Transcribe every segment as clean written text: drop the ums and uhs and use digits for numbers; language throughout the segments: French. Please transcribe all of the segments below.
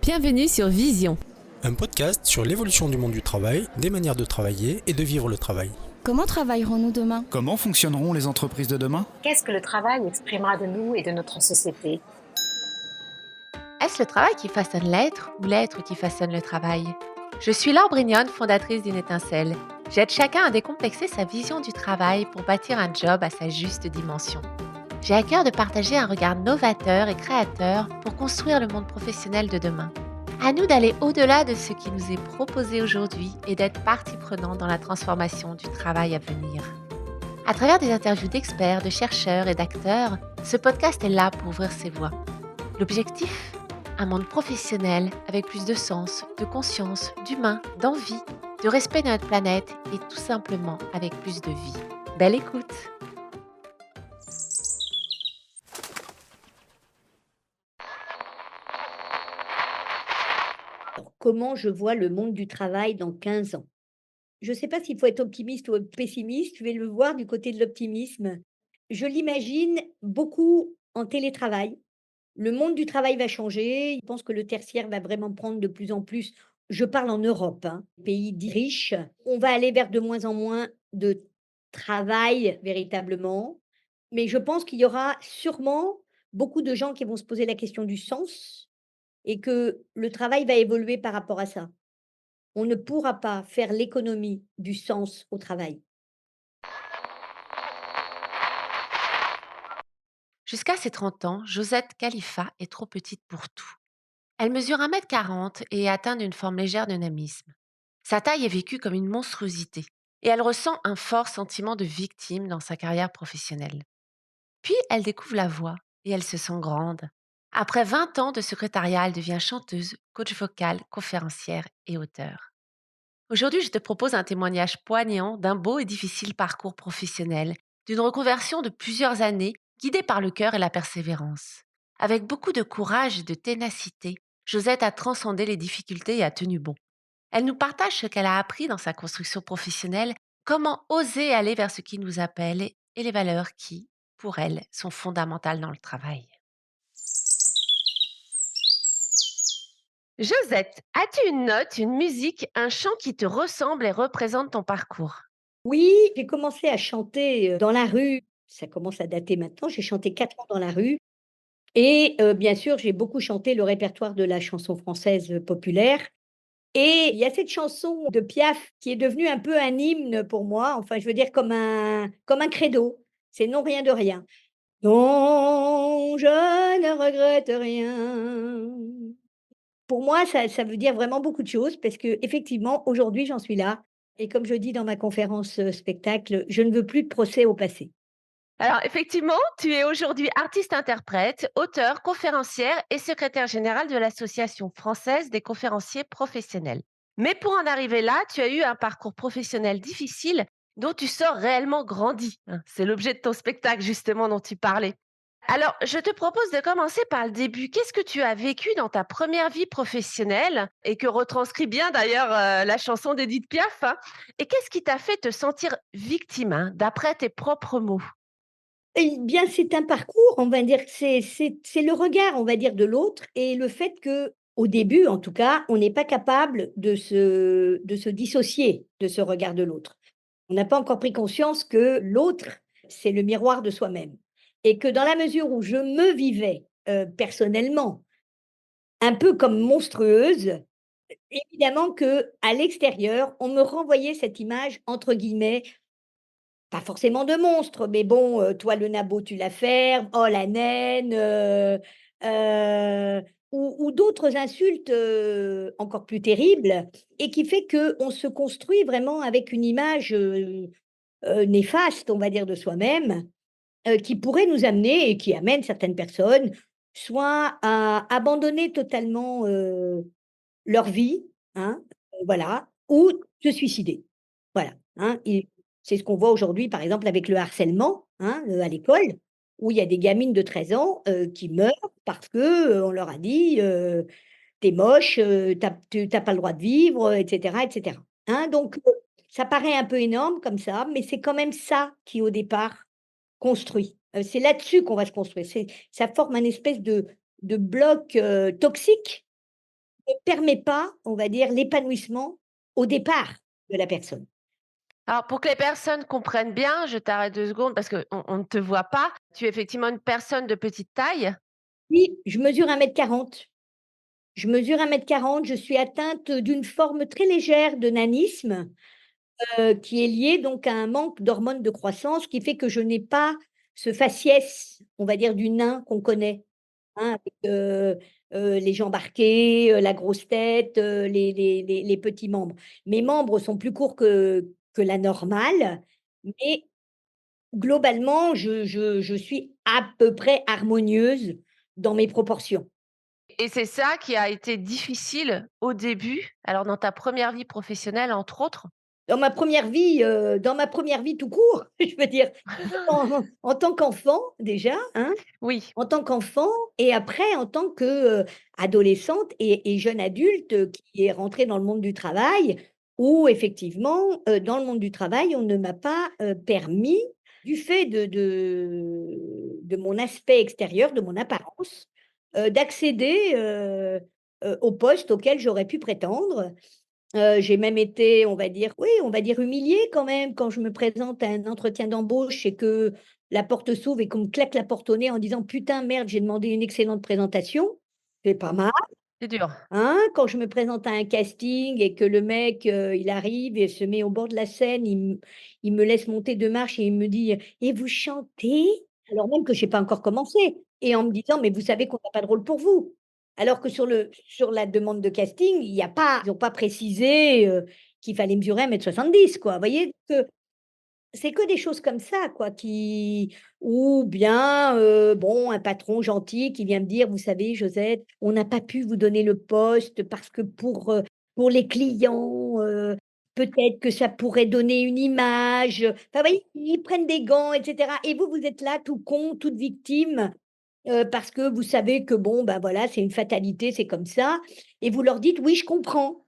Bienvenue sur Vision. Un podcast sur l'évolution du monde du travail, des manières de travailler et de vivre le travail. Comment travaillerons-nous demain ? Comment fonctionneront les entreprises de demain ? Qu'est-ce que le travail exprimera de nous et de notre société ? Est-ce le travail qui façonne l'être ou l'être qui façonne le travail ? Je suis Laure Brignone, fondatrice d'une étincelle. J'aide chacun à décomplexer sa vision du travail pour bâtir un job à sa juste dimension. J'ai à cœur de partager un regard novateur et créateur pour construire le monde professionnel de demain. À nous d'aller au-delà de ce qui nous est proposé aujourd'hui et d'être partie prenante dans la transformation du travail à venir. À travers des interviews d'experts, de chercheurs et d'acteurs, ce podcast est là pour ouvrir ses voies. L'objectif ? Un monde professionnel avec plus de sens, de conscience, d'humain, d'envie, de respect de notre planète et tout simplement avec plus de vie. Belle écoute! Alors, comment je vois le monde du travail dans 15 ans? Je ne sais pas s'il faut être optimiste ou pessimiste, je vais le voir du côté de l'optimisme. Je l'imagine beaucoup en télétravail. Le monde du travail va changer. Je pense que le tertiaire va vraiment prendre de plus en plus. Je parle en Europe, hein, pays dits riches. On va aller vers de moins en moins de travail véritablement. Mais je pense qu'il y aura sûrement beaucoup de gens qui vont se poser la question du sens et que le travail va évoluer par rapport à ça. On ne pourra pas faire l'économie du sens au travail. Jusqu'à ses 30 ans, Josette Khalifa est trop petite pour tout. Elle mesure 1,40 m et est atteinte d'une forme légère de nanisme. Sa taille est vécue comme une monstruosité et elle ressent un fort sentiment de victime dans sa carrière professionnelle. Puis elle découvre la voix et elle se sent grande. Après 20 ans de secrétariat, elle devient chanteuse, coach vocale, conférencière et auteure. Aujourd'hui, je te propose un témoignage poignant d'un beau et difficile parcours professionnel, d'une reconversion de plusieurs années guidée par le cœur et la persévérance. Avec beaucoup de courage et de ténacité, Josette a transcendé les difficultés et a tenu bon. Elle nous partage ce qu'elle a appris dans sa construction professionnelle, comment oser aller vers ce qui nous appelle et les valeurs qui, pour elle, sont fondamentales dans le travail. Josette, as-tu une note, une musique, un chant qui te ressemble et représente ton parcours ? Oui, j'ai commencé à chanter, dans la rue, ça commence à dater maintenant, j'ai chanté 4 ans dans la rue et bien sûr, j'ai beaucoup chanté le répertoire de la chanson française, populaire et il y a cette chanson de Piaf qui est devenue un peu un hymne pour moi, enfin, je veux dire comme un credo, c'est «Non, rien de rien». Non, je ne regrette rien. Pour moi, ça veut dire vraiment beaucoup de choses parce qu'effectivement, aujourd'hui, j'en suis là et comme je dis dans ma conférence, spectacle, je ne veux plus de procès au passé. Alors effectivement, tu es aujourd'hui artiste-interprète, auteure, conférencière et secrétaire générale de l'Association française des conférenciers professionnels. Mais pour en arriver là, tu as eu un parcours professionnel difficile dont tu sors réellement grandi, hein. C'est l'objet de ton spectacle justement dont tu parlais. Alors, je te propose de commencer par le début. Qu'est-ce que tu as vécu dans ta première vie professionnelle et que retranscrit bien d'ailleurs la chanson d'Édith Piaf, hein. Et qu'est-ce qui t'a fait te sentir victime, hein, d'après tes propres mots? Eh bien, c'est un parcours, on va dire que c'est le regard, on va dire, de l'autre et le fait que, au début, en tout cas, on n'est pas capable de se dissocier de ce regard de l'autre. On n'a pas encore pris conscience que l'autre, c'est le miroir de soi-même et que dans la mesure où je me vivais, personnellement, un peu comme monstrueuse, évidemment que à l'extérieur, on me renvoyait cette image entre guillemets, pas forcément de monstre, mais bon, «Toi le nabot tu la fermes», «Oh la naine», ou d'autres insultes, encore plus terribles et qui fait qu'on se construit vraiment avec une image, néfaste, on va dire, de soi-même, qui pourrait nous amener et qui amène certaines personnes, soit à abandonner totalement, leur vie, hein, voilà, ou se suicider. Voilà, hein, et c'est ce qu'on voit aujourd'hui, par exemple, avec le harcèlement, hein, à l'école, où il y a des gamines de 13 ans, qui meurent parce que, on leur a dit, «Tu es moche, tu pas le droit de vivre», et cetera, hein, donc ça paraît un peu énorme comme ça, mais c'est quand même ça qui, au départ, construit. C'est là-dessus qu'on va se construire. Ça forme un espèce de bloc, toxique ne permet pas, on va dire, l'épanouissement au départ de la personne. Alors pour que les personnes comprennent bien, je t'arrête 2 secondes parce qu'on ne te voit pas. Tu es effectivement une personne de petite taille? Oui, je mesure 1,40 m. Je mesure 1,40 m, je suis atteinte d'une forme très légère de nanisme, qui est liée donc à un manque d'hormones de croissance qui fait que je n'ai pas ce faciès, on va dire, du nain qu'on connaît, hein, avec, les jambes arquées, la grosse tête, les petits membres. Mes membres sont plus courts que la normale, mais globalement, je suis à peu près harmonieuse dans mes proportions. Et c'est ça qui a été difficile au début, alors dans ta première vie professionnelle entre autres? Dans ma première vie tout court, je veux dire, en tant qu'enfant déjà, hein, Oui, en tant qu'enfant et après en tant que, adolescente et jeune adulte, qui est rentrée dans le monde du travail où effectivement, dans le monde du travail, on ne m'a pas, permis, du fait de mon aspect extérieur, de mon apparence, d'accéder, aux postes auxquels j'aurais pu prétendre. J'ai même été, on va dire, oui, on va dire humiliée quand même quand je me présente à un entretien d'embauche et que la porte s'ouvre et qu'on me claque la porte au nez en disant: «Putain, merde, j'ai demandé une excellente présentation». C'est pas mal, c'est dur. hein? Quand je me présente à un casting et que le mec, il arrive et se met au bord de la scène, il me laisse monter 2 marches et il me dit: «Et vous chantez?» alors même que j'ai pas encore commencé et en me disant: «Mais vous savez qu'on n'a pas de rôle pour vous». Alors que sur la demande de casting, il y a pas ils ont pas précisé, qu'il fallait mesurer 1,70 m quoi, vous voyez? Donc, c'est que des choses comme ça quoi qui ou bien, bon, un patron gentil qui vient me dire: «Vous savez Josette, on n'a pas pu vous donner le poste parce que pour les clients, peut-être que ça pourrait donner une image», enfin, vous voyez? Ils prennent des gants et cetera et vous, vous êtes là tout con, toute victime, parce que vous savez que bon, bah, voilà, c'est une fatalité, c'est comme ça et vous leur dites: «Oui, je comprends»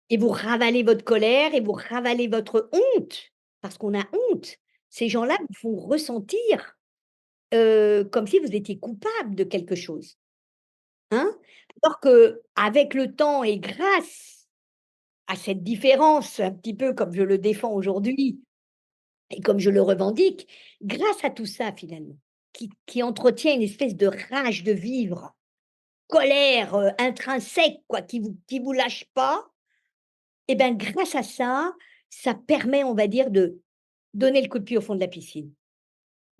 et vous ravalez votre colère et vous ravalez votre honte, parce qu'on a honte. Ces gens-là vous font ressentir, comme si vous étiez coupable de quelque chose, hein? Alors qu'avec le temps et grâce à cette différence, un petit peu comme je le défends aujourd'hui et comme je le revendique, grâce à tout ça finalement, qui entretient une espèce de rage de vivre, colère, intrinsèque quoi, qui vous lâche pas et ben, grâce à ça, ça permet, on va dire, de donner le coup de pied au fond de la piscine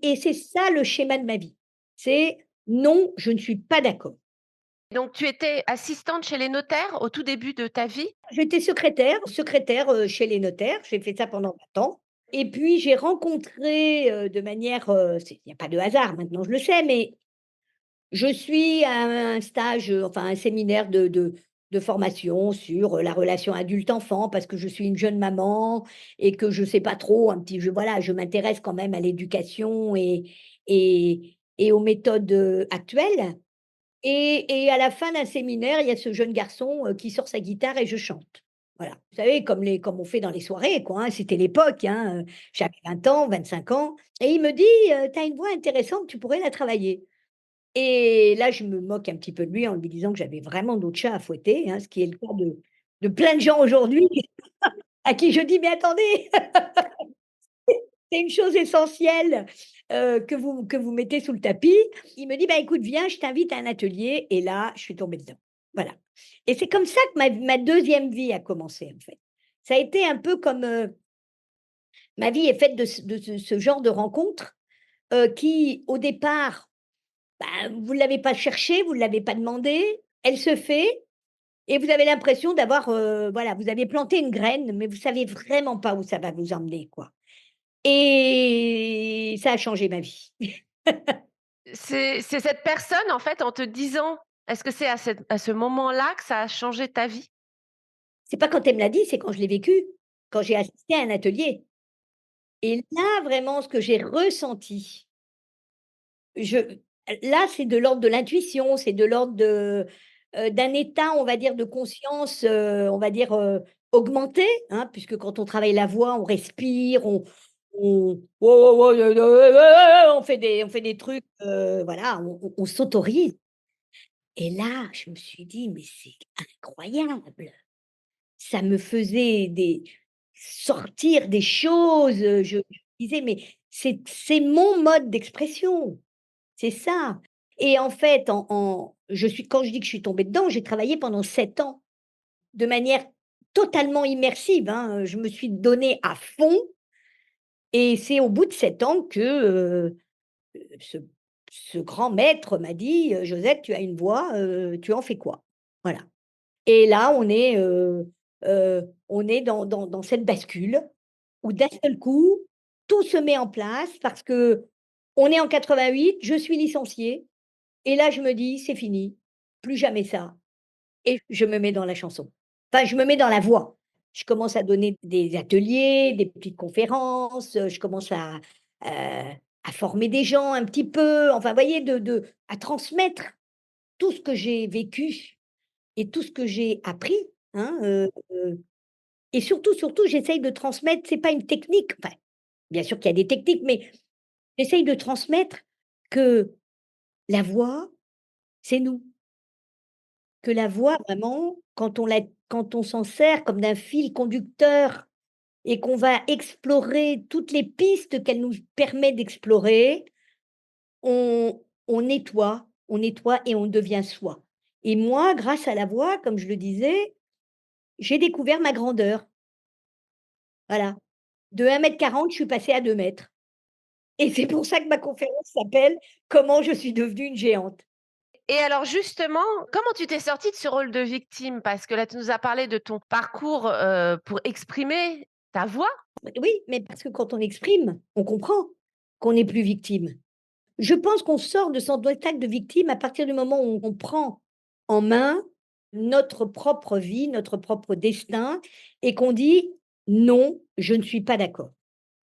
et c'est ça le schéma de ma vie. C'est: «Non, je ne suis pas d'accord». Donc tu étais assistante chez les notaires au tout début de ta vie? J'étais secrétaire, chez les notaires, j'ai fait ça pendant 20 ans et puis j'ai rencontré, de manière, c'est il y a pas de hasard maintenant, je le sais, mais je suis à un stage, enfin un séminaire de formation sur, la relation adulte-enfant parce que je suis une jeune maman et que je sais pas trop un petit voilà, je m'intéresse quand même à l'éducation et aux méthodes, actuelles et à la fin d'un séminaire, il y a ce jeune garçon, qui sort sa guitare et je chante. Voilà. Vous savez comme on fait dans les soirées quoi, hein, c'était l'époque, hein, j'avais 20 ans, 25 ans et il me dit: «Tu as une voix intéressante, tu pourrais la travailler». Et là, je me moque un petit peu de lui en lui disant que j'avais vraiment d'autres chats à fouetter, hein, ce qui est le cas de plein de gens aujourd'hui à qui je dis: «Mais attendez, c'est une chose essentielle, que vous mettez sous le tapis». Il me dit: «Bah, écoute, viens, je t'invite à un atelier» et là, je suis tombée dedans. Voilà et c'est comme ça que ma 2e vie a commencé, en fait. Ça a été un peu comme, ma vie est faite de ce genre de rencontres, qui, au départ, bah, vous ne l'avez pas cherchée, vous ne l'avez pas demandé, elle se fait et vous avez l'impression d'avoir, voilà, vous avez planté une graine, mais vous savez vraiment pas où ça va vous emmener, quoi et ça a changé ma vie. C'est cette personne en fait en te disant est-ce que c'est à ce moment-là que ça a changé ta vie? C'est pas quand elle me l'a dit, c'est quand je l'ai vécu, quand j'ai assisté à un atelier et là, vraiment, ce que j'ai ressenti, je là, c'est de l'ordre de l'intuition, c'est de l'ordre d'un état, on va dire, de conscience, on va dire, augmenté, hein, puisque quand on travaille la voix, on respire, on fait des trucs, voilà, on s'autorise Et là, je me suis dit: «Mais c'est incroyable!» Ça me faisait sortir des choses, je disais: «Mais c'est mon mode d'expression, c'est ça». Et en fait, quand je dis que je suis tombée dedans, j'ai travaillé pendant 7 ans de manière totalement immersive, hein, je me suis donnée à fond et c'est au bout de 7 ans que, ce ce grand maître m'a dit: «Josette, tu as une voix, tu en fais quoi?» Voilà. Et là, on est dans cette bascule où d'un seul coup, tout se met en place parce qu'on est en 88, je suis licenciée et là, je me dis: «C'est fini, plus jamais ça» et je me mets dans la chanson. Enfin, je me mets dans la voix. Je commence à donner des ateliers, des petites conférences, je commence à former des gens un petit peu, enfin, vous voyez, à transmettre tout ce que j'ai vécu et tout ce que j'ai appris, hein, et surtout, j'essaye de transmettre, c'est pas une technique, enfin, bien sûr qu'il y a des techniques, mais j'essaye de transmettre que la voix, c'est nous. Que la voix vraiment, quand on s'en sert comme d'un fil conducteur et qu'on va explorer toutes les pistes qu'elle nous permet d'explorer, on nettoie et on devient soi. Et moi, grâce à la voix, comme je le disais, j'ai découvert ma grandeur. Voilà. De 1,40 m, je suis passée à 2 m. Et c'est pour ça que ma conférence s'appelle «Comment je suis devenue une géante». Et alors justement, comment tu t'es sortie de ce rôle de victime? Parce que là, tu nous as parlé de ton parcours, pour exprimer ta voix. Oui, mais parce que quand on exprime, on comprend qu'on n'est plus victime. Je pense qu'on sort de son état de victime à partir du moment où on prend en main notre propre vie, notre propre destin et qu'on dit: «Non, je ne suis pas d'accord».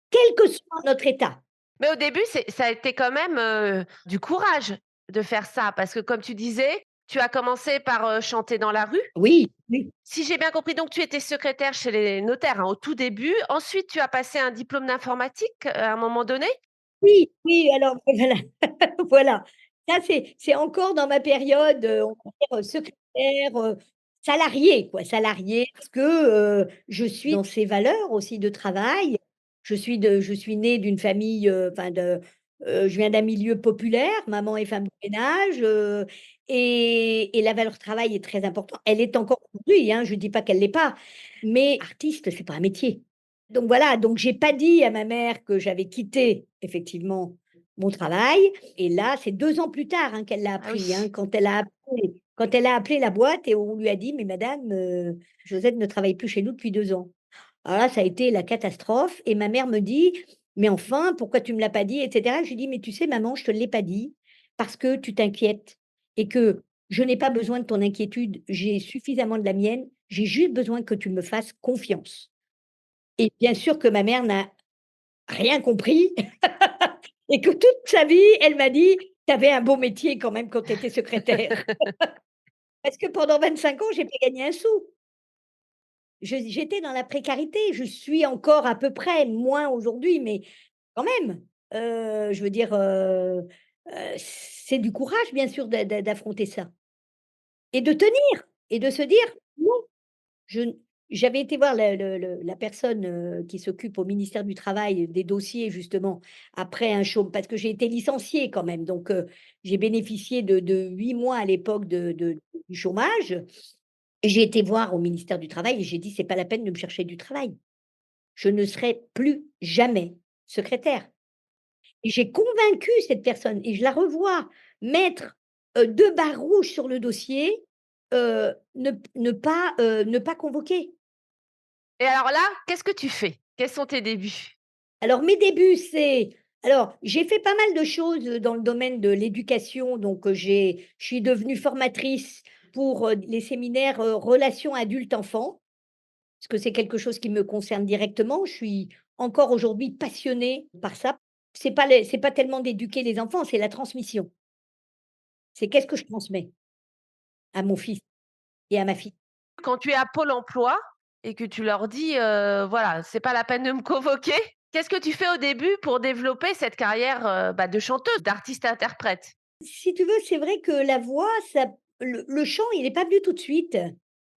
Quel que soit notre état. Mais au début, ça a été quand même, du courage de faire ça parce que comme tu disais, tu as commencé par, chanter dans la rue. Oui, oui, Si j'ai bien compris, donc tu étais secrétaire chez les notaires, hein, au tout début. Ensuite, tu as passé un diplôme d'informatique, à un moment donné? oui, oui, alors voilà, voilà. Ça, c'est encore dans ma période, on va dire, secrétaire, salariée quoi, salariée parce que, je suis dans ces valeurs aussi de travail. Je suis née d'une famille, enfin je viens d'un milieu populaire, maman est femme de ménage, et la valeur travail est très importante. Elle est encore aujourd'hui, hein, je dis pas qu'elle l'est pas, mais artiste, c'est pas un métier. Donc voilà, donc j'ai pas dit à ma mère que j'avais quitté effectivement mon travail et là, c'est 2 ans plus tard, hein, qu'elle l'a Ah appris, oui. hein, quand elle a appelé la boîte et on lui a dit: «Mais madame, Josette ne travaille plus chez nous depuis 2 ans». Alors là, ça a été la catastrophe et ma mère me dit: «Mais enfin, pourquoi tu me l'as pas dit?» et cetera. Je lui dis: «Mais tu sais maman, je te l'ai pas dit parce que tu t'inquiètes et que je n'ai pas besoin de ton inquiétude, j'ai suffisamment de la mienne, j'ai juste besoin que tu me fasses confiance». Et bien sûr que ma mère n'a rien compris et que toute sa vie, elle m'a dit: «Tu avais un beau métier quand même quand tu étais secrétaire». Parce que pendant 25 ans, j'ai pas gagné un sou. J'étais dans la précarité, je suis encore à peu près, moins aujourd'hui, mais quand même, je veux dire, c'est du courage bien sûr d'affronter ça et de tenir et de se dire: «Non». Je n J'avais été voir la personne, qui s'occupe au ministère du Travail des dossiers justement après un chôme parce que j'ai été licenciée quand même donc j'ai bénéficié de 8 mois à l'époque du chômage et j'ai été voir au ministère du Travail et j'ai dit: «C'est pas la peine de me chercher du travail. Je ne serai plus jamais secrétaire» et j'ai convaincu cette personne et je la revois mettre, 2 barres rouges sur le dossier, ne pas convoquer. Et alors là, qu'est-ce que tu fais? Quels sont tes débuts? Alors mes débuts, j'ai fait pas mal de choses, dans le domaine de l'éducation, donc je suis devenue formatrice pour, les séminaires, relations adultes-enfants, parce que c'est quelque chose qui me concerne directement. Je suis encore aujourd'hui passionnée par ça. C'est pas tellement d'éduquer les enfants, c'est la transmission. C'est qu'est-ce que je transmets à mon fils et à ma fille? Quand tu es à Pôle emploi et que tu leur dis, voilà: «C'est pas la peine de me convoquer», qu'est-ce que tu fais au début pour développer cette carrière, bah, de chanteuse, d'artiste-interprète? Si tu veux, c'est vrai que la voix, le chant, il n'est pas venu tout de suite.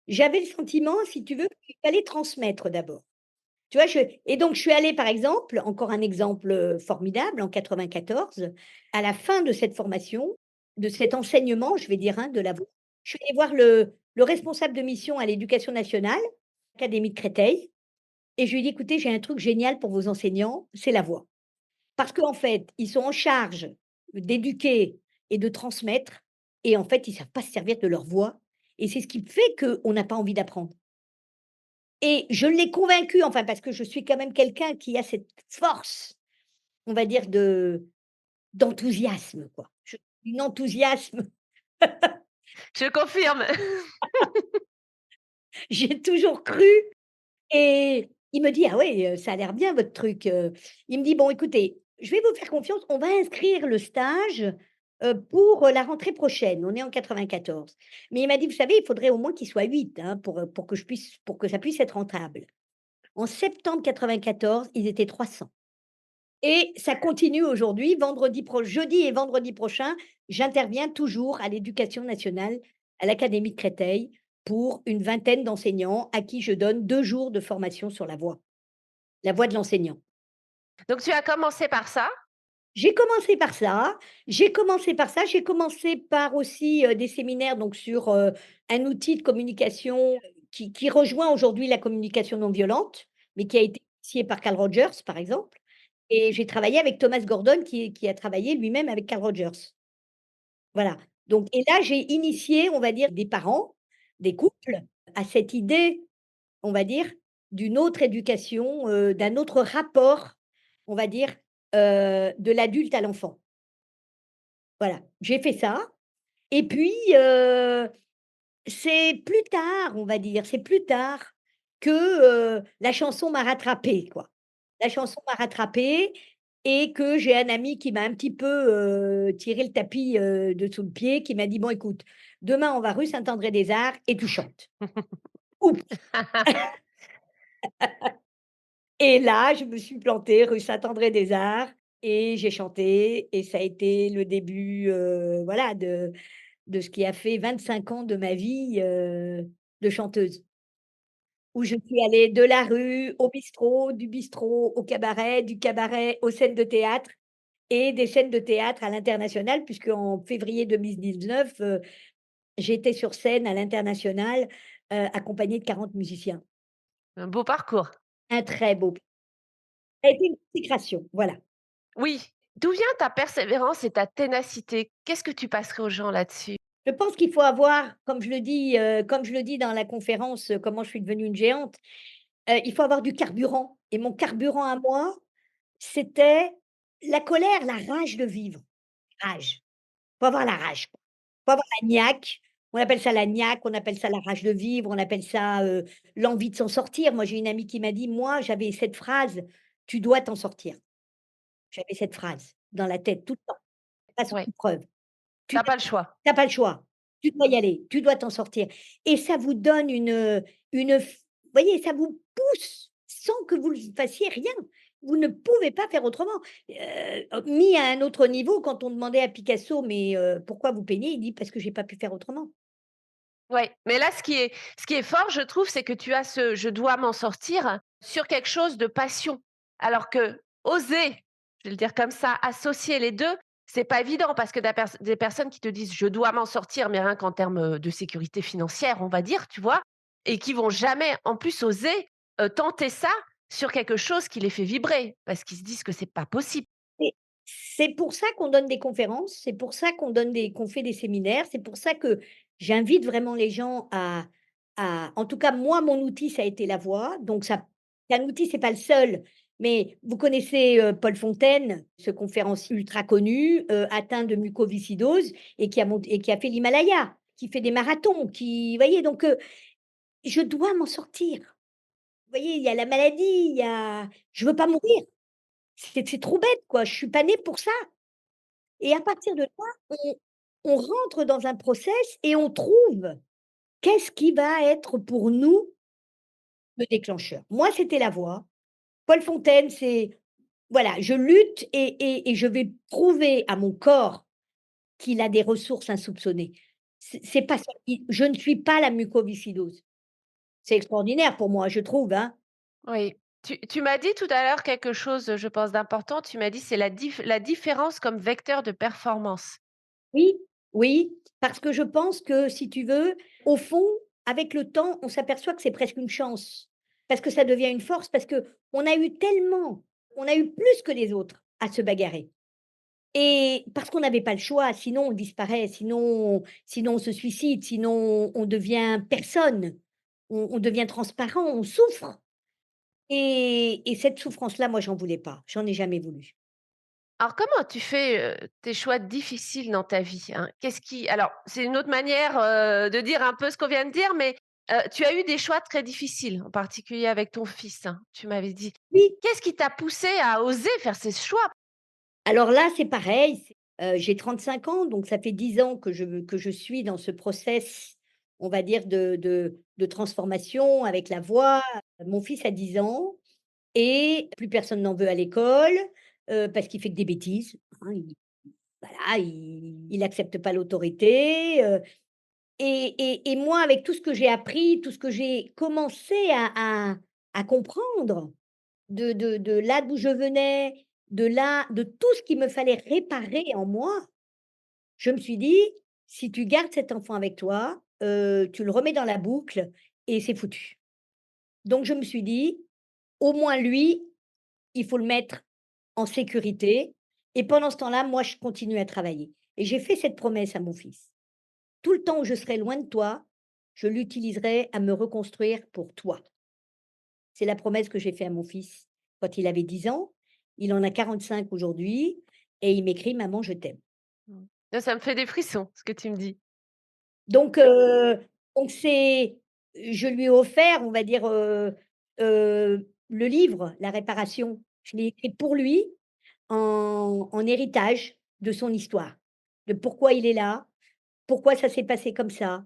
J'avais le sentiment, si tu veux, qu'il fallait transmettre d'abord. Tu vois? Et donc je suis allée, par exemple, encore un exemple, formidable, en 94, à la fin de cette formation, de cet enseignement, je vais dire, hein, de la voix, je suis allée voir le responsable de mission à l'éducation nationale, académie de Créteil, et je lui ai dit: «Écoutez, j'ai un truc génial pour vos enseignants, c'est la voix». Parce qu'en fait, ils sont en charge d'éduquer et de transmettre et en fait, ils savent pas se servir de leur voix et c'est ce qui fait qu'on n'a pas envie d'apprendre. Et je l'ai convaincu, enfin, parce que je suis quand même quelqu'un qui a cette force, on va dire d'enthousiasme, quoi. Une enthousiasme, Je confirme. j'ai toujours cru et il me dit: «Ah ouais, ça a l'air bien votre truc». Il me dit: «Bon écoutez, je vais vous faire confiance, on va inscrire le stage, pour, la rentrée prochaine». On est en 94. Mais il m'a dit: «Vous savez, il faudrait au moins qu'il soit 8 hein, pour que ça puisse être rentable». En septembre 94, ils étaient 300. Et ça continue aujourd'hui, jeudi et vendredi prochain, j'interviens toujours à l'éducation nationale, à l'académie de Créteil, pour une vingtaine d'enseignants à qui je donne 2 jours de formation sur la voix de l'enseignant. Donc tu as commencé par ça? J'ai commencé par ça, j'ai commencé par aussi, des séminaires donc sur, un outil de communication qui rejoint aujourd'hui la communication non violente, mais qui a été initié par Carl Rogers, par exemple. Et j'ai travaillé avec Thomas Gordon qui a travaillé lui-même avec Carl Rogers. Voilà, donc et là, j'ai initié, on va dire, des parents, des couples à cette idée, on va dire, d'une autre éducation, d'un autre rapport, on va dire, de l'adulte à l'enfant. Voilà, j'ai fait ça et puis, c'est plus tard, on va dire, c'est plus tard que, la chanson m'a rattrapée, quoi. La chanson m'a rattrapée et que j'ai un ami qui m'a un petit peu, tiré le tapis, dessous le pied, qui m'a dit: «Bon écoute, demain on va rue Saint-André-des-Arts et tu chantes». Oups! Et là, je me suis plantée rue Saint-André-des-Arts et j'ai chanté et ça a été le début, voilà, de ce qui a fait 25 ans de ma vie, de chanteuse. Où je suis allée de la rue au bistrot, du bistrot au cabaret, du cabaret aux scènes de théâtre et des scènes de théâtre à l'international puisqu'en février 2019, j'étais sur scène à l'international, accompagnée de 40 musiciens. Un beau parcours. Un très beau Ça a été une consécration, voilà. Oui. D'où vient ta persévérance et ta ténacité? Qu'est-ce que tu passerais aux gens là-dessus? Je pense qu'il faut avoir, comme je le dis dans la conférence, «Comment je suis devenue une géante», il faut avoir du carburant et mon carburant à moi, c'était la colère, la rage de vivre. Rage. Faut avoir la rage, quoi. Faut avoir la niaque. On appelle ça la niaque, on appelle ça la rage de vivre, on appelle ça, l'envie de s'en sortir. Moi, j'ai une amie qui m'a dit: «Moi, j'avais cette phrase: "Tu dois t'en sortir"». J'avais cette phrase dans la tête tout le temps, pas sous Ouais, épreuve. tu Tu as pas le choix. as pas le choix. Tu dois y aller, tu dois t'en sortir et ça vous donne une f voyez, ça vous pousse sans que vous ne fassiez rien. Vous ne pouvez pas faire autrement. Mis à un autre niveau, quand on demandait à Picasso: «Mais, pourquoi vous peignez?» il dit: «Parce que j'ai pas pu faire autrement». Ouais, mais là, ce qui est fort, je trouve, c'est que tu as ce «je dois m'en sortir» sur quelque chose de passion. Alors que oser, je vais le dire comme ça, associer les 2, c'est pas évident parce que des personnes qui te disent: «Je dois m'en sortir», mais rien qu'en termes, de sécurité financière, on va dire, tu vois? Et qui vont jamais, en plus, oser, tenter ça sur quelque chose qui les fait vibrer, parce qu'ils se disent que c'est pas possible. Et c'est pour ça qu'on donne des conférences, c'est pour ça qu'on fait des séminaires, c'est pour ça que j'invite vraiment les gens en tout cas, moi, mon outil, ça a été la voix, donc ça c'est un outil, c'est pas le seul, mais vous connaissez, Paul Fontaine, ce conférencier ultra connu, atteint de mucoviscidose et qui a fait l'Himalaya, qui fait des marathons, qui voyez? Donc je dois m'en sortir. Vous voyez? Il y a la maladie, il y a je veux pas mourir. C'est trop bête, quoi, je suis pas née pour ça et à partir de là, on rentre dans un process et on trouve qu'est-ce qui va être pour nous le déclencheur. Moi, c'était la voix. Paul Fontaine, c'est voilà, je lutte et je vais prouver à mon corps qu'il a des ressources insoupçonnées. C'est pas ça. I Je ne suis pas la mucoviscidose. C'est extraordinaire pour moi, je trouve, hein. Oui. Tu m'as dit tout à l'heure quelque chose, je pense d'important. Tu m'as dit: «C'est la différence comme vecteur de performance». Oui, oui, parce que je pense que si tu veux, au fond, avec le temps, on s'aperçoit que c'est presque une chance. Parce que ça devient une force, parce qu'on a eu tellement, on a eu plus que les autres à se bagarrer et parce qu'on n'avait pas le choix, sinon on disparaît, sinon on se suicide, sinon on devient personne, on devient transparent, on souffre et cette souffrance-là, moi, j'en voulais pas, j'en ai jamais voulu. Alors comment tu fais, tes choix difficiles dans ta vie, hein? Qu'est-ce qui alors c'est une autre manière, de dire un peu ce qu'on vient de dire, mais, tu as eu des choix très difficiles, en particulier avec ton fils, hein, tu m'avais dit. Oui. Qu'est-ce qui t'a poussé à oser faire ces choix? Alors là, c'est pareil, j'ai 35 ans, donc ça fait 10 ans que je suis dans ce process, on va dire de transformation avec la voix. Mon fils a 10 ans et plus personne n'en veut à l'école, parce qu'il fait que des bêtises, hein. Voilà, il accepte pas l'autorité, et moi avec tout ce que j'ai appris, tout ce que j'ai commencé à comprendre de là d'où je venais, de tout ce qu'il me fallait réparer en moi, je me suis dit: «Si tu gardes cet enfant avec toi, tu le remets dans la boucle et c'est foutu». Donc je me suis dit: «Au moins lui, il faut le mettre en sécurité et pendant ce temps-là, moi je continue à travailler» et j'ai fait cette promesse à mon fils: «Tout le temps où je serai loin de toi, je l'utiliserai à me reconstruire pour toi». C'est la promesse que j'ai fait à mon fils quand il avait 10 ans. Il en a 45 aujourd'hui et il m'écrit: «Maman, je t'aime». Mmh. Là, ça me fait des frissons, ce que tu me dis. Donc heu, donc c'est je lui ai offert, on va dire, le livre, La réparation. Je l'ai écrit pour lui en héritage de son histoire, de pourquoi il est là, pourquoi ça s'est passé comme ça,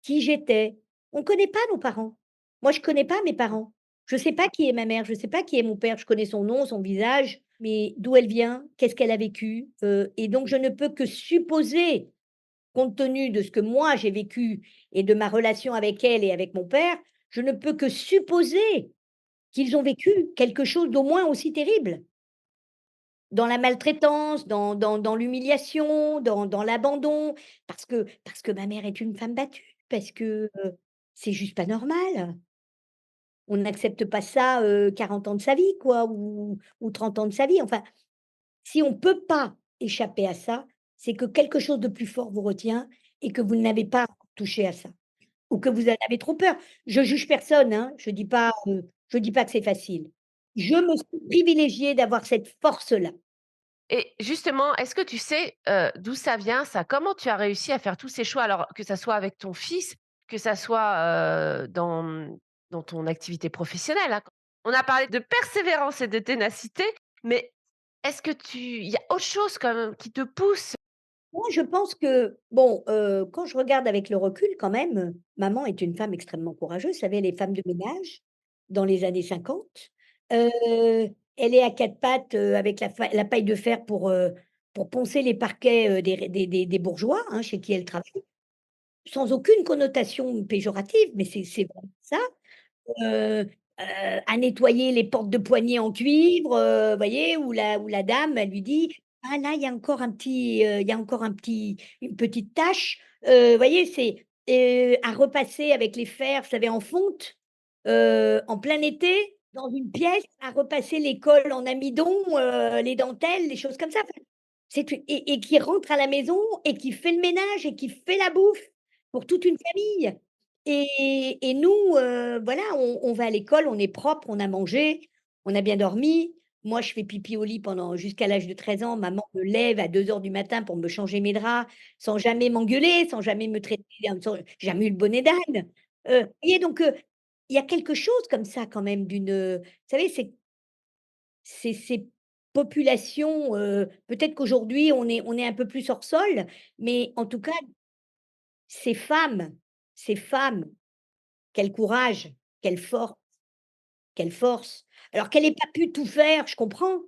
qui j'étais. On connaît pas nos parents. Moi, je connais pas mes parents. Je sais pas qui est ma mère, je sais pas qui est mon père. Je connais son nom, son visage, mais d'où elle vient, qu'est-ce qu'elle a vécu, et donc je ne peux que supposer, compte tenu de ce que moi j'ai vécu et de ma relation avec elle et avec mon père, je ne peux que supposer qu'ils ont vécu quelque chose d'au moins aussi terrible. Dans la maltraitance, dans l'humiliation, dans l'abandon, parce que ma mère est une femme battue, parce que, c'est juste pas normal. On n'accepte pas ça, 40 ans de sa vie quoi ou 30 ans de sa vie. Enfin, si on peut pas échapper à ça, c'est que quelque chose de plus fort vous retient et que vous n'avez pas touché à ça ou que vous en avez trop peur. Je juge personne, hein, je dis pas que c'est facile. Je me suis privilégiée d'avoir cette force-là. Et justement, est-ce que tu sais, d'où ça vient ça? Comment tu as réussi à faire tous ces choix? Alors que ça soit avec ton fils, que ça soit, dans ton activité professionnelle, hein. On a parlé de persévérance et de ténacité, mais est-ce que il y a autre chose quand même qui te pousse? Moi, je pense que, bon, quand je regarde avec le recul quand même, maman est une femme extrêmement courageuse. Vous savez, les femmes de ménage dans les années 50, heu, elle est à 4 pattes, avec la paille de fer pour poncer les parquets, des bourgeois, hein, chez qui elle travaille, sans aucune connotation péjorative, mais c'est vraiment ça. Heu à nettoyer les portes de poignée en cuivre, voyez, où la dame, elle lui dit: «Ah là, il y a encore un petit, il y a encore une petite tache». Voyez, c'est, à repasser avec les fers, vous savez, en fonte, en plein été, dans une pièce, à repasser les cols en amidon, les dentelles, les choses comme ça. Enfin, c'est une et qui rentre à la maison et qui fait le ménage et qui fait la bouffe pour toute une famille. Et nous, voilà, on va à l'école, on est propre, on a mangé, on a bien dormi. Moi, je fais pipi au lit pendant jusqu'à l'âge de 13 ans. Maman me lève à 2 heures du matin pour me changer mes draps, sans jamais m'engueuler, sans jamais me traiter sans j'ai jamais eu le bonnet d'âne. Vous voyez donc, il y a quelque chose comme ça quand même vous savez, c'est ces populations, peut-être qu'aujourd'hui on est un peu plus hors sol, mais en tout cas, ces femmes ces femmes, quel courage, quelle force, quelle force. Alors qu'elle ait pas pu tout faire, je comprends,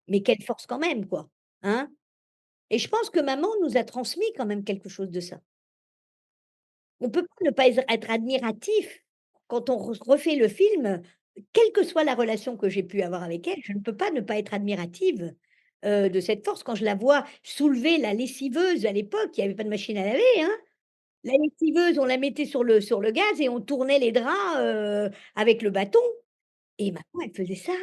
mais quelle force quand même quoi, hein? Et je pense que maman nous a transmis quand même quelque chose de ça. On peut pas ne pas être admiratif quand on refait le film, quelle que soit la relation que j'ai pu avoir avec elle, je ne peux pas ne pas être admirative, de cette force. Quand je la vois soulever la lessiveuse à l'époque, il y avait pas de machine à laver, hein. La lessiveuse, on la mettait sur le gaz et on tournait les draps, avec le bâton et maman, elle faisait ça.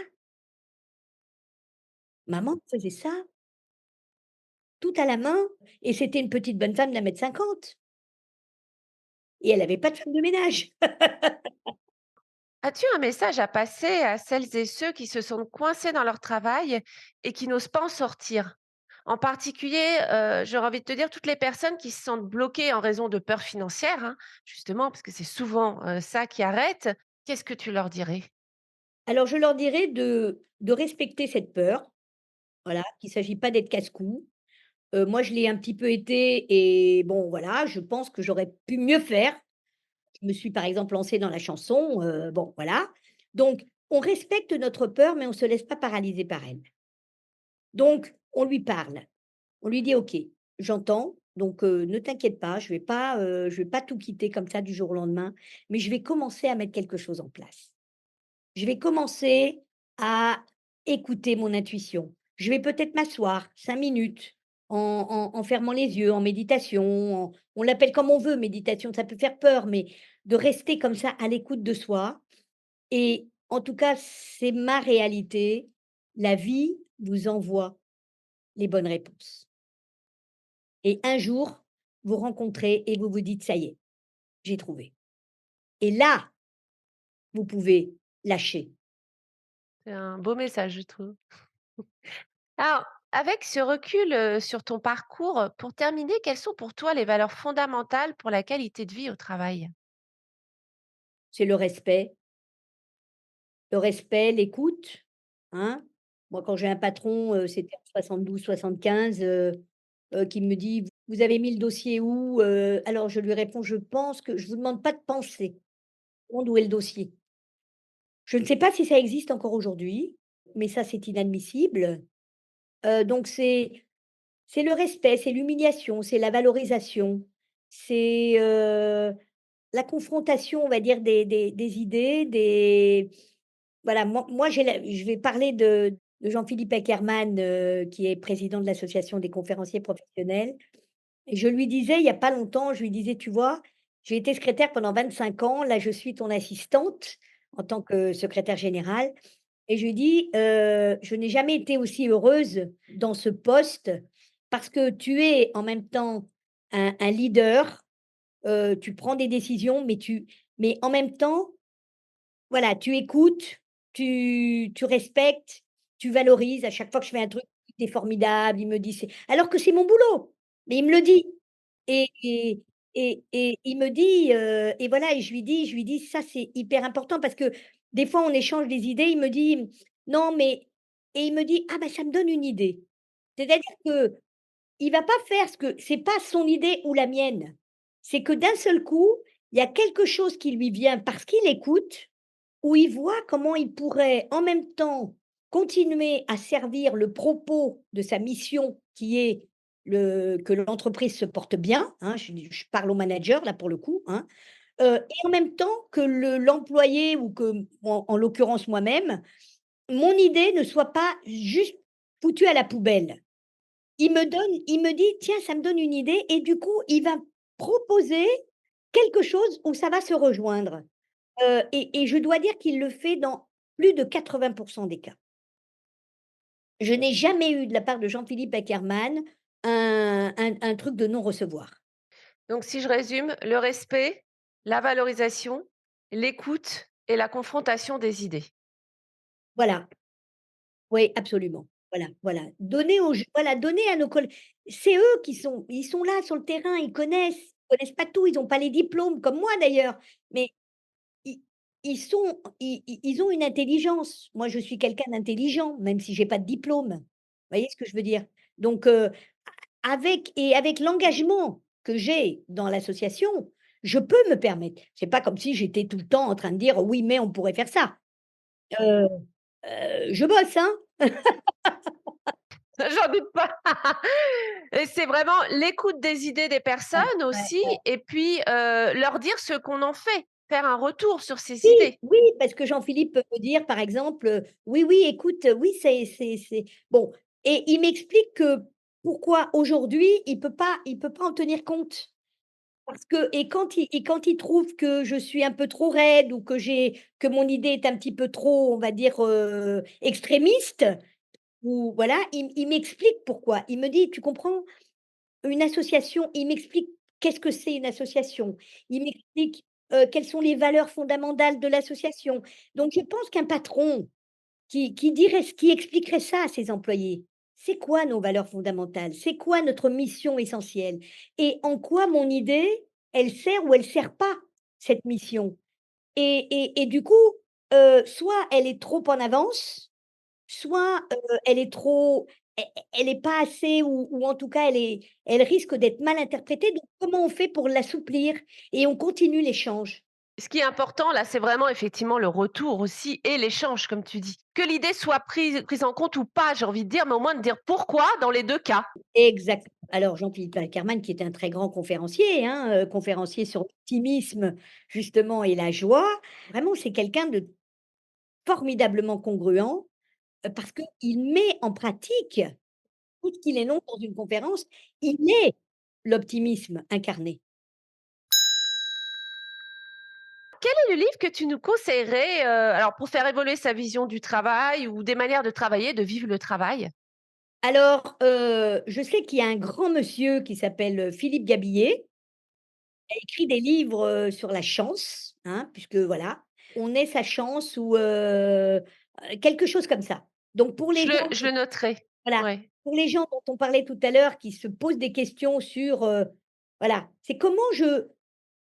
Maman faisait ça, tout à la main et c'était une petite bonne femme d'1,50 m et elle avait pas de femme de ménage. As-tu un message à passer à celles et ceux qui se sont coincés dans leur travail et qui n'osent pas en sortir? En particulier, j'aurais envie de te dire toutes les personnes qui se sentent bloquées en raison de peurs financières, hein, justement, parce que c'est souvent, ça qui arrête. Qu'est-ce que tu leur dirais? Alors je leur dirais de respecter cette peur, voilà, qu'il s'agit pas d'être casse-cou. Moi je l'ai un petit peu été et bon voilà, je pense que j'aurais pu mieux faire. Je me suis par exemple lancée dans la chanson, bon voilà. Donc on respecte notre peur, mais on se laisse pas paralyser par elle. Donc on lui parle, on lui dit: «OK, j'entends, donc ne t'inquiète pas, je vais pas tout quitter comme ça du jour au lendemain, mais je vais commencer à mettre quelque chose en place». Je vais commencer à écouter mon intuition. Je vais peut-être m'asseoir 5 minutes en fermant les yeux, en méditation, on l'appelle comme on veut, méditation, ça peut faire peur, mais de rester comme ça à l'écoute de soi et en tout cas, c'est ma réalité. La vie vous envoie les bonnes réponses et un jour, vous rencontrez et vous vous dites: «Ça y est, j'ai trouvé» et là, vous pouvez lâcher. C'est un beau message, je trouve. Alors, avec ce recul, sur ton parcours, pour terminer, quelles sont pour toi les valeurs fondamentales pour la qualité de vie au travail? C'est le respect, l'écoute, hein. Moi, quand j'ai un patron, c'était en 72-75, qui me dit: «Vous avez mis le dossier où?» Alors je lui réponds: «Je pense que» je vous demande pas de penser, je demande où est le dossier. Je ne sais pas si ça existe encore aujourd'hui, mais ça, c'est inadmissible. Donc c'est le respect, c'est l'humiliation, c'est la valorisation, c'est, la confrontation, on va dire, des idées, des voilà, moi j'ai la je vais parler de Jean-Philippe Eckermann, qui est président de l'association des conférenciers professionnels et je lui disais il y a pas longtemps, je lui disais: «Tu vois, j'ai été secrétaire pendant 25 ans, là je suis ton assistante en tant que secrétaire générale» et je lui dis: «Je n'ai jamais été aussi heureuse dans ce poste parce que tu es en même temps un leader, tu prends des décisions mais en même temps voilà, tu écoutes, tu respectes, tu valorises. À chaque fois que je fais un truc, «Tu es formidable», il me dit c'est alors que c'est mon boulot, mais il me le dit et il me dit, et voilà et je lui dis: «Ça, c'est hyper important» parce que des fois, on échange des idées, il me dit: «Non, mais» et il me dit: «Ah bah, ça me donne une idée». C'est-à-dire qu'il va pas faire ce que c'est pas son idée ou la mienne. C'est que d'un seul coup, il y a quelque chose qui lui vient parce qu'il écoute où il voit comment il pourrait, en même temps, continuer à servir le propos de sa mission qui est que l'entreprise se porte bien, hein, je parle au manager là pour le coup, hein, et en même temps que l'employé ou que en l'occurrence moi-même, mon idée ne soit pas juste foutue à la poubelle. Il me dit: «Tiens, ça me donne une idée» et du coup, il va proposer quelque chose où ça va se rejoindre. Et je dois dire qu'il le fait dans plus de 80 des cas. Je n'ai jamais eu de la part de Jean-Philippe Eckermann un truc de non-recevoir. Donc si je résume, le respect, la valorisation, l'écoute et la confrontation des idées. Voilà, oui, absolument. Voilà, voilà. Donner à nos collègues c'est eux ils sont là sur le terrain, ils connaissent pas tout, ils ont pas les diplômes comme moi d'ailleurs, mais ils ils ont une intelligence. Moi, je suis quelqu'un d'intelligent, même si j'ai pas de diplôme. Vous voyez ce que je veux dire? Donc avec l'engagement que j'ai dans l'association, je peux me permettre. C'est pas comme si j'étais tout le temps en train de dire: «Oui, mais on pourrait faire ça». Heu je bosse, hein. J'en doute pas. Et c'est vraiment l'écoute des idées des Ouais, personnes ouais, aussi ouais. et puis, leur dire ce qu'on en fait, faire un retour sur ces Oui, idées. oui, parce que Jean-Philippe peut me dire, par exemple, «Oui, oui, écoute, oui, c'est» bon et il m'explique que pourquoi aujourd'hui il peut pas en tenir compte. Parce que et quand il trouve que je suis un peu trop raide ou que mon idée est un petit peu trop, on va dire, extrémiste ou voilà, il m'explique pourquoi. Il me dit: «Tu comprends? Une association», il m'explique qu'est-ce que c'est une association. Il m'explique, quelles sont les valeurs fondamentales de l'association. Donc je pense qu'un patron qui expliquerait ça à ses employés. C'est quoi nos valeurs fondamentales? C'est quoi notre mission essentielle? Et en quoi mon idée, elle sert ou elle sert pas cette mission? Et du coup, soit elle est trop en avance, soit, elle est trop elle est pas assez ou en tout cas elle risque d'être mal interprétée. Donc comment on fait pour l'assouplir? Et on continue l'échange. Ce qui est important là, c'est vraiment effectivement le retour aussi et l'échange comme tu dis. Que l'idée soit prise en compte ou pas, j'ai envie de dire, mais au moins de dire pourquoi dans les 2 cas. Exact. Alors Jean-Philippe Ackermann qui est un très grand conférencier, hein, conférencier sur l'optimisme justement et la joie. Vraiment, c'est quelqu'un de formidablement congruent, parce qu'il met en pratique tout ce qu'il énonce dans une conférence. Il est l'optimisme incarné. Quel est le livre que tu nous conseillerais, alors pour faire évoluer sa vision du travail ou des manières de travailler, de vivre le travail? Alors, je sais qu'il y a un grand monsieur qui s'appelle, Philippe Gabillet, qui a écrit des livres, sur la chance, hein, puisque voilà, on est sa chance ou, quelque chose comme ça. Donc pour les gens Je le noterai. voilà, Ouais. pour les gens dont on parlait tout à l'heure qui se posent des questions sur, voilà, c'est comment je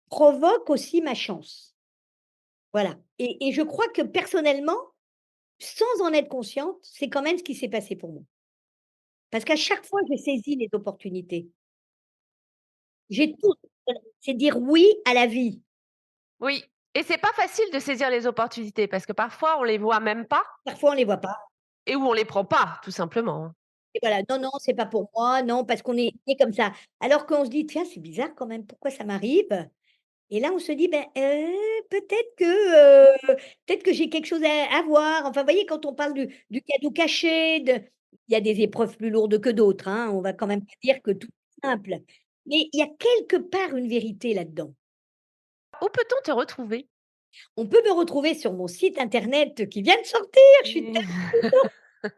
provoque aussi ma chance. Voilà et je crois que personnellement, sans en être consciente, c'est quand même ce qui s'est passé pour moi. Parce qu'à chaque fois, j'ai saisi les opportunités. J'ai tout voilà, c'est dire oui à la vie. Oui et c'est pas facile de saisir les opportunités parce que parfois on les voit même pas Parfois, on les voit pas et ou on les prend pas, tout simplement, hein. et voilà, non, non, c'est pas pour moi, non, parce qu'on est né comme ça. Alors qu'on se dit: «Tiens, c'est bizarre quand même, pourquoi ça m'arrive?» Et là, on se dit: «Ben, peut-être peut-être que j'ai quelque chose à voir». Enfin, vous voyez, quand on parle du cadeau caché, il y a des épreuves plus lourdes que d'autres, hein, on va quand même pas dire que tout est simple. Mais il y a quelque part une vérité là-dedans. Où peut-on te retrouver? On peut me retrouver sur mon site internet qui vient de sortir, je suis Mmh.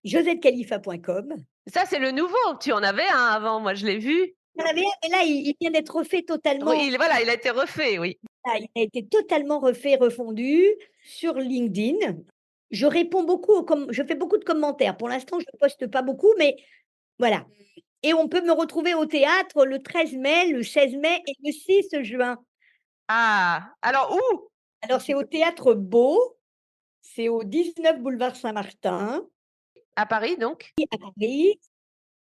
josettecalifa.com. Ça, c'est le nouveau. Tu en avais un avant, moi je l'ai vu. Il y en avait un, mais là, il vient d'être refait Oui, totalement. voilà, il a été refait, oui. Ah, il a été totalement refait, refondu sur LinkedIn. Je fais beaucoup de commentaires. Pour l'instant, je ne poste pas beaucoup, mais voilà et on peut me retrouver au théâtre le 13 mai, le 16 mai et le 6 juin. Ah! Alors où? Alors c'est au théâtre Beau, c'est au 19 boulevard Saint-Martin, À Paris donc? à Paris.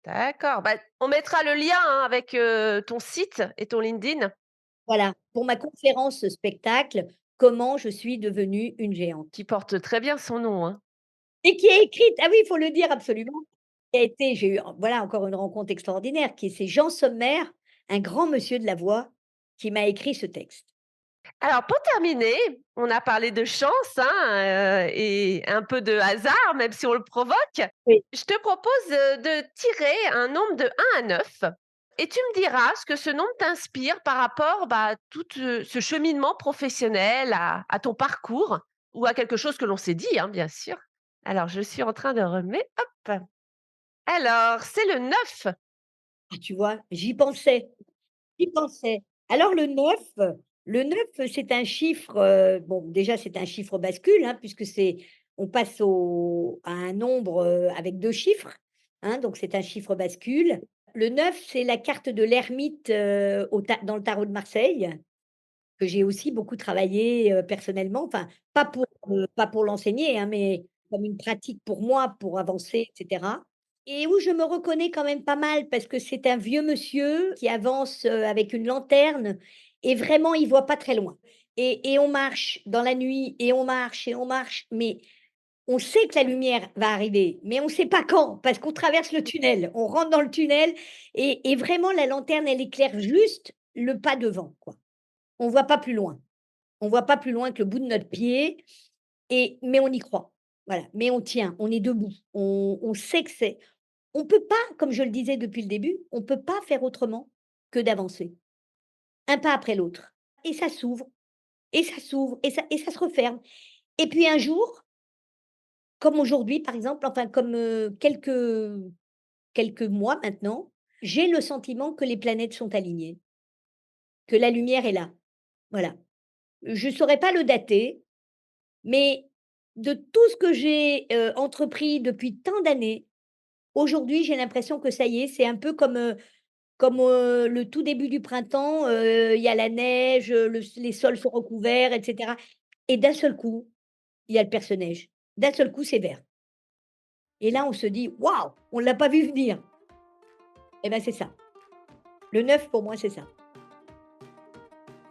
D'accord, bah, on mettra le lien, hein, avec, ton site et ton LinkedIn. Voilà, pour ma conférence spectacle, «Comment je suis devenue une géante» Qui porte très bien son nom, hein. et qui est écrite ah oui, il faut le dire absolument, j'ai eu voilà encore une rencontre extraordinaire c'est Jean Sommer, un grand monsieur de la voix, qui m'a écrit ce texte. Alors pour terminer, on a parlé de chance, hein, et un peu de hasard, même si on le provoque. Oui. Je te propose, de tirer un nombre de 1 à 9, et tu me diras ce que ce nombre t'inspire par rapport, bah, à tout, ce cheminement professionnel, à ton parcours ou à quelque chose que l'on s'est dit, hein, bien sûr. Alors je suis en train de remettre hop! Alors c'est le 9. Ah tu vois? J'y pensais. Alors le neuf, c'est un chiffre, bon déjà c'est un chiffre bascule, hein, puisque on passe à un nombre, avec 2 chiffres, hein, donc c'est un chiffre bascule. Le 9, c'est la carte de l'ermite, dans le tarot de Marseille, que j'ai aussi beaucoup travaillé, personnellement, enfin pas pour l'enseigner, hein, mais comme une pratique pour moi, pour avancer et cetera et où je me reconnais quand même pas mal parce que c'est un vieux monsieur qui avance, avec une lanterne et vraiment il voit pas très loin et on marche dans la nuit et on marche, mais On sait que la lumière va arriver, mais on ne sait pas quand, parce qu'on traverse le tunnel. On rentre dans le tunnel et vraiment la lanterne, elle éclaire juste le pas devant, quoi. On voit pas plus loin. On voit pas plus loin que le bout de notre pied mais on y croit. Voilà, mais on tient, on est debout. On sait que on peut pas, comme je le disais depuis le début, on peut pas faire autrement que d'avancer, un pas après l'autre et ça s'ouvre et ça s'ouvre et ça se referme et puis un jour, comme aujourd'hui par exemple, enfin comme, quelques mois maintenant, j'ai le sentiment que les planètes sont alignées, que la lumière est là. Voilà. Je saurais pas le dater, mais de tout ce que j'ai, entrepris depuis tant d'années, aujourd'hui, j'ai l'impression que ça y est, c'est un peu comme le tout début du printemps, il y a la neige, les sols sont recouverts et cetera et d'un seul coup, il y a le perce-neige. D'un seul coup, c'est vert et là, on se dit: «Waouh, on l'a pas vu venir» et ben, c'est ça. Le neuf pour moi, c'est ça.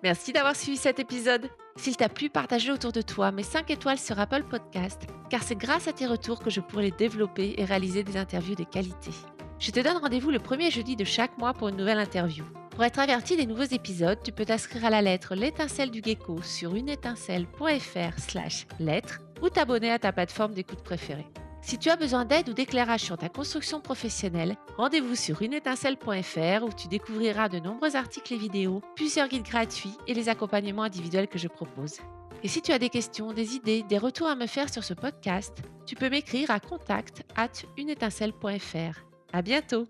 Merci d'avoir suivi cet épisode. S'il t'a plu, partage-le autour de toi, mets 5 étoiles sur Apple Podcast, car c'est grâce à tes retours que je pourrai les développer et réaliser des interviews de qualité. Je te donne rendez-vous le premier jeudi de chaque mois pour une nouvelle interview. Pour être averti des nouveaux épisodes, tu peux t'inscrire à la lettre L'étincelle du gecko sur uneétincelle.fr/lettre ou t'abonner à ta plateforme d'écoute préférée. Si tu as besoin d'aide ou d'éclairage sur ta construction professionnelle, rendez-vous sur uneétincelle.fr où tu découvriras de nombreux articles et vidéos, plusieurs guides gratuits et les accompagnements individuels que je propose. Et si tu as des questions, des idées, des retours à me faire sur ce podcast, tu peux m'écrire à contact@uneétincelle.fr. À bientôt!